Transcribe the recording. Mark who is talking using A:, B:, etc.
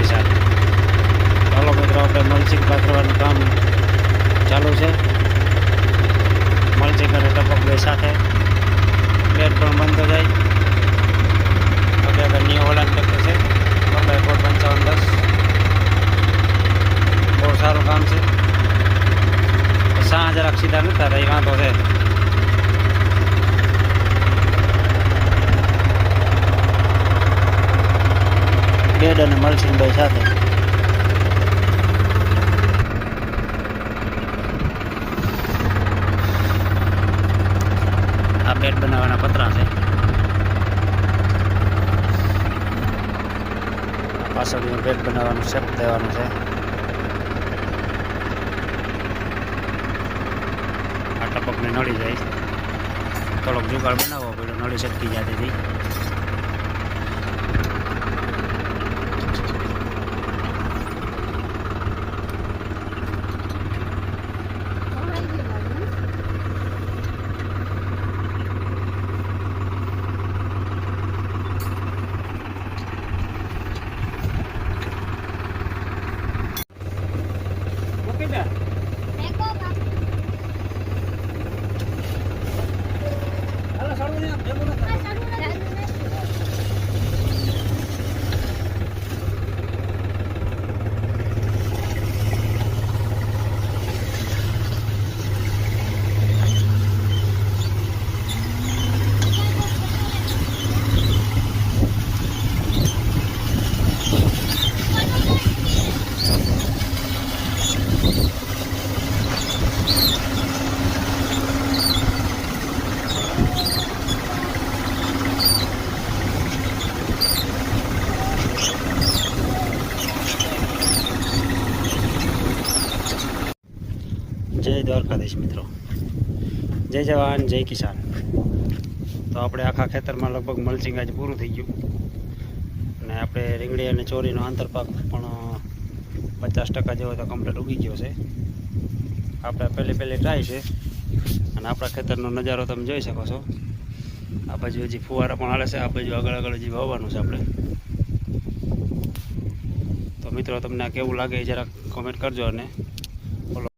A: કિસાન। ચાલો મિત્રો, આપણે મલ્ચિંગ પાથરવાનું કામ ચાલુ છે। મલ્ચિંગ અને ટપક બે સાથે બેડ પણ બંધ જાય। આગળ નિયો હોલાન્ડ ટ્રેક્ટર છે, મોબાઈલ કોડ 5510। બહુ સારું કામ છે। સાં જરાક સીધા નતા રહી, વાંધો છે। બેડ અને મલ્ચિંગ બે સાથે। આ બેડ બનાવવાના પતરા છે। પાછળ બેડ બનાવવાનું શેપ દેવાનું છે। આ ટપકને નળી જાય, થોડોક જુગાડ બનાવવો પડ્યો, નળી છટકી જતી હતી। જય દ્વારકાધીશ મિત્રો, જય જવાન જય કિસાન। તો આપણે આખા ખેતરમાં લગભગ મલ્ચિંગ આજે પૂરું થઈ ગયું અને આપણે રીંગણી અને ચોરીનો આંતરપાક પણ 50% જેવો તો કમ્પ્લીટ ઉગી ગયો છે। આપણે પહેલી ટ્રાય છે અને આપણા ખેતરનો નજારો તમે જોઈ શકો છો। આ બાજુ હજી ફુવારા પણ હાલે છે, આ બાજુ આગળ હજી વાવવાનું છે આપણે। તો મિત્રો, તમને આ કેવું લાગે એ જરાક કોમેન્ટ કરજો અને